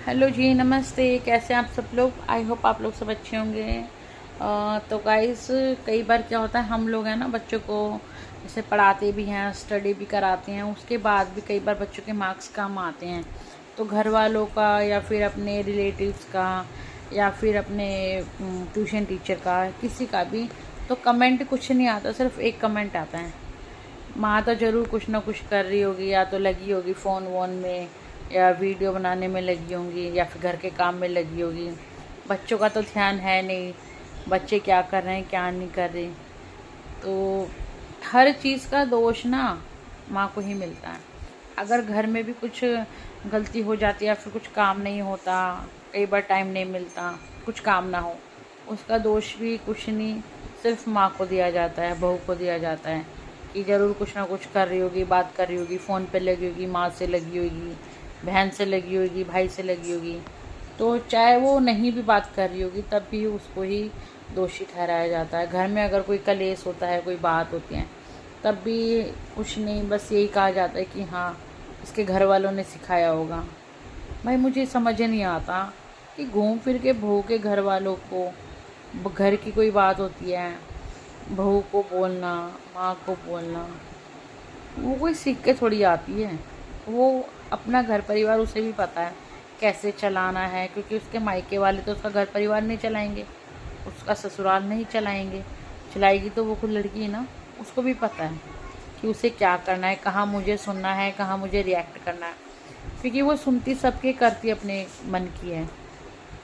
Hello जी, नमस्ते। कैसे हैं आप सब लोग? आई होप आप लोग सब अच्छे होंगे। तो गाइस, कई बार क्या होता है, हम लोग हैं ना बच्चों को जैसे पढ़ाते भी हैं, स्टडी भी कराते हैं, उसके बाद भी कई बार बच्चों के मार्क्स कम आते हैं। तो घर वालों का या फिर अपने रिलेटिव्स का या फिर अपने ट्यूशन टीचर का, किसी का भी तो कमेंट कुछ नहीं आता, सिर्फ एक कमेंट आता है, माँ तो ज़रूर कुछ ना कुछ कर रही होगी, या तो लगी होगी फ़ोन वोन में, या वीडियो बनाने में लगी होंगी, या फिर घर के काम में लगी होगी। बच्चों का तो ध्यान है नहीं, बच्चे क्या कर रहे हैं क्या नहीं कर रहे। तो हर चीज़ का दोष ना माँ को ही मिलता है। अगर घर में भी कुछ गलती हो जाती है या फिर कुछ काम नहीं होता, कई बार टाइम नहीं मिलता, कुछ काम ना हो, उसका दोष भी कुछ नहीं, सिर्फ माँ को दिया जाता है, बहू को दिया जाता है कि ज़रूर कुछ ना कुछ कर रही होगी, बात कर रही होगी, फ़ोन पे लगी होगी, माँ से लगी होगी, बहन से लगी होगी, भाई से लगी होगी। तो चाहे वो नहीं भी बात कर रही होगी, तब भी उसको ही दोषी ठहराया जाता है। घर में अगर कोई कलेश होता है, कोई बात होती है, तब भी कुछ नहीं, बस यही कहा जाता है कि हाँ, इसके घर वालों ने सिखाया होगा। भाई मुझे समझ नहीं आता कि घूम फिर के बहू के घर वालों को, घर की कोई बात होती है, बहू को बोलना, माँ को बोलना, वो कोई सीख के थोड़ी आती है। वो अपना घर परिवार उसे भी पता है कैसे चलाना है, क्योंकि उसके मायके वाले तो उसका घर परिवार नहीं चलाएंगे, उसका ससुराल नहीं चलाएंगे। चलाएगी तो वो खुद लड़की है ना, उसको भी पता है कि उसे क्या करना है, कहाँ मुझे सुनना है, कहाँ मुझे रिएक्ट करना है, क्योंकि वो सुनती सबके, करती अपने मन की है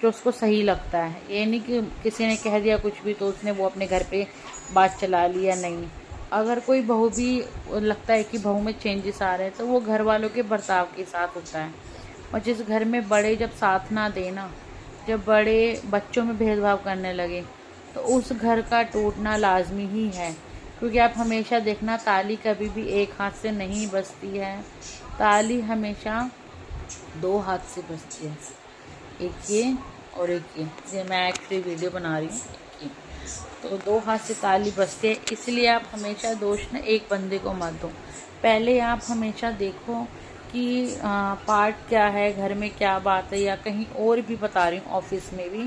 जो उसको सही लगता है। ये नहीं कि किसी ने कह दिया कुछ भी तो उसने वो अपने घर पे बात चला लिया, नहीं। अगर कोई बहू भी लगता है कि बहू में चेंजेस आ रहे हैं, तो वो घर वालों के बर्ताव के साथ होता है। और जिस घर में बड़े जब साथ ना देना, जब बड़े बच्चों में भेदभाव करने लगे, तो उस घर का टूटना लाजमी ही है। क्योंकि आप हमेशा देखना, ताली कभी भी एक हाथ से नहीं बजती है, ताली हमेशा दो हाथ से बजती है। एक ये और एक ये मैं एक्चुअली वीडियो बना रही हूँ, एक ये। तो दो हाथ से ताली बजती है, इसलिए आप हमेशा दोष ना एक बंदे को मत दो। पहले आप हमेशा देखो कि पार्ट क्या है, घर में क्या बात है, या कहीं और भी बता रही हूँ, ऑफिस में भी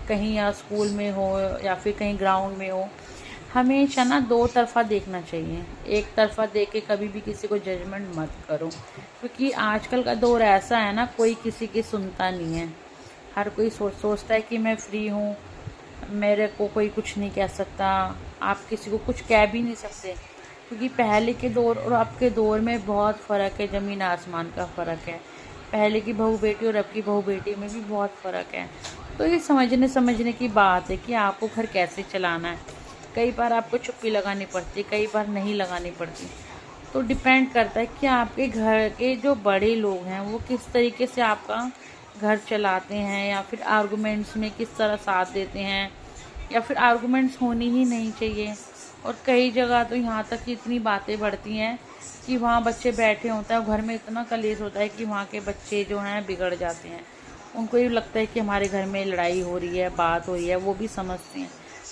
कहीं, या स्कूल में हो, या फिर कहीं ग्राउंड में हो। हमेशा ना दो तरफ़ा देखना चाहिए, एक तरफ़ा देख के कभी भी किसी को जजमेंट मत करो। क्योंकि आजकल का दौर ऐसा है ना, कोई किसी की सुनता नहीं है। हर कोई सोचता है कि मैं फ्री हूँ, मेरे को कोई कुछ नहीं कह सकता। आप किसी को कुछ कह भी नहीं सकते, क्योंकि पहले के दौर और अब के दौर में बहुत फ़र्क है, ज़मीन आसमान का फ़र्क है। पहले की बहू बेटी और अब की बहू बेटी में भी बहुत फ़र्क है। तो ये समझने की बात है कि आपको घर कैसे चलाना है। कई बार आपको चुप्पी लगानी पड़ती, कई बार नहीं लगानी पड़ती। तो डिपेंड करता है कि आपके घर के जो बड़े लोग हैं वो किस तरीके से आपका घर चलाते हैं, या फिर आर्गुमेंट्स में किस तरह साथ देते हैं, या फिर आर्गुमेंट्स होनी ही नहीं चाहिए। और कई जगह तो यहाँ तक कि इतनी बातें बढ़ती हैं कि वहाँ बच्चे बैठे होते हैं, घर में इतना कलेश होता है कि वहाँ के बच्चे जो हैं बिगड़ जाते हैं। उनको ये लगता है कि हमारे घर में लड़ाई हो रही है, बात हो रही है, वो भी समझते हैं।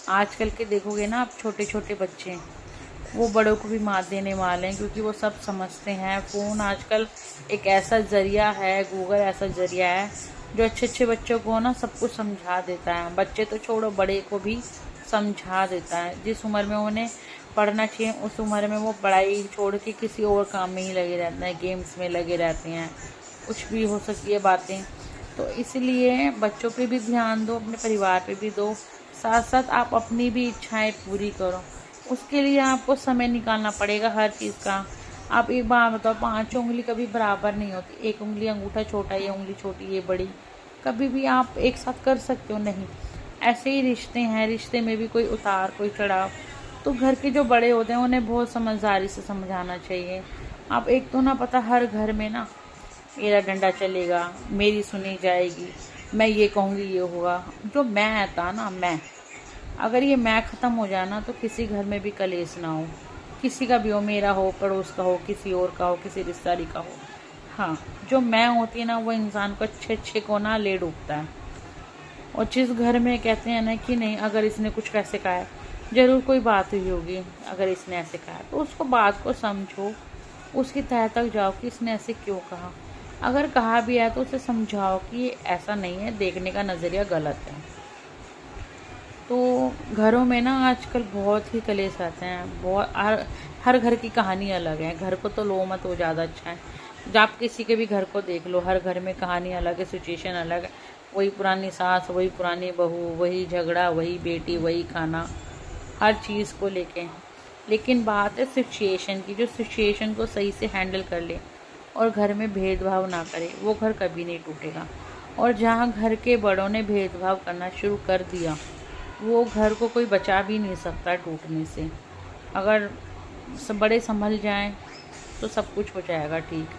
आजकल के देखोगे ना आप, छोटे छोटे बच्चे वो बड़ों को भी मात देने वाले हैं, क्योंकि वो सब समझते हैं। फ़ोन आजकल एक ऐसा ज़रिया है, गूगल ऐसा ज़रिया है जो अच्छे अच्छे बच्चों को ना सब कुछ समझा देता है। बच्चे तो छोड़ो, बड़े को भी समझा देता है। जिस उम्र में उन्हें पढ़ना चाहिए, उस उम्र में वो पढ़ाई छोड़ के किसी और काम में ही लगे रहते हैं, गेम्स में लगे रहते हैं, कुछ भी हो सकती है बातें। तो इसलिए बच्चों पे भी ध्यान दो, अपने परिवार पे भी दो, साथ साथ आप अपनी भी इच्छाएं पूरी करो। उसके लिए आपको समय निकालना पड़ेगा हर चीज़ का। आप एक बात बताओ, 5 उंगली कभी बराबर नहीं होती। एक उंगली, अंगूठा छोटा, ये उंगली छोटी, ये बड़ी, कभी भी आप एक साथ कर सकते हो? नहीं। ऐसे ही रिश्ते हैं, रिश्ते में भी कोई उतार कोई चढ़ाव। तो घर के जो बड़े होते हैं उन्हें बहुत समझदारी से समझाना चाहिए। आप एक तो ना पता, हर घर में ना मेरा डंडा चलेगा, मेरी सुनी जाएगी, मैं ये कहूँगी ये होगा। जो मैं था ना, मैं, अगर ये मैं ख़त्म हो जाए ना, तो किसी घर में भी कलेश ना हो, किसी का भी हो, मेरा हो, पड़ोस का हो, किसी और का हो, किसी रिश्तेदारी का हो। हाँ, जो मैं होती है ना, वो इंसान को अच्छे अच्छे को ना ले डूबता है। और जिस घर में कहते हैं ना कि नहीं, अगर इसने कुछ कैसे कहा है, ज़रूर कोई बात हुई होगी, अगर इसने ऐसे कहा तो उसको बात को समझो, उसकी तह तक जाओ कि इसने ऐसे क्यों कहा। अगर कहा भी है तो उसे समझाओ कि ये ऐसा नहीं है, देखने का नज़रिया गलत है। तो घरों में ना आजकल बहुत ही कलेश आते हैं, बहुत हर घर की कहानी अलग है। घर को तो लो मत, वो ज़्यादा अच्छा है। जब आप किसी के भी घर को देख लो, हर घर में कहानी अलग है, सिचुएशन अलग है। वही पुरानी सास, वही पुरानी बहू, वही झगड़ा, वही बेटी, वही खाना, हर चीज़ को लेके। लेकिन बात है सिचुएशन की, जो सिचुएशन को सही से हैंडल कर ले और घर में भेदभाव ना करे, वो घर कभी नहीं टूटेगा। और जहाँ घर के बड़ों ने भेदभाव करना शुरू कर दिया, वो घर को कोई बचा भी नहीं सकता टूटने से। अगर सब बड़े संभल जाएं तो सब कुछ हो जाएगा ठीक।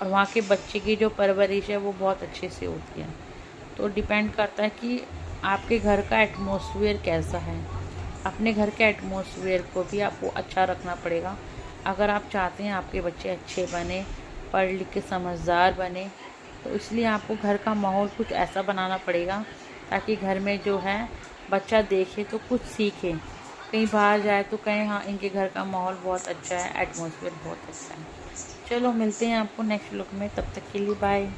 और वहाँ के बच्चे की जो परवरिश है वो बहुत अच्छे से होती है। तो डिपेंड करता है कि आपके घर का एटमॉस्फेयर कैसा है। अपने घर के एटमॉस्फेयर को भी आपको अच्छा रखना पड़ेगा। अगर आप चाहते हैं आपके बच्चे अच्छे बने, पढ़ लिख के समझदार बने, तो इसलिए आपको घर का माहौल कुछ ऐसा बनाना पड़ेगा ताकि घर में जो है बच्चा देखे तो कुछ सीखे। कहीं बाहर जाए तो कहें हाँ इनके घर का माहौल बहुत अच्छा है, एटमॉस्फेयर बहुत अच्छा है। चलो मिलते हैं आपको नेक्स्ट व्लॉग में, तब तक के लिए बाय।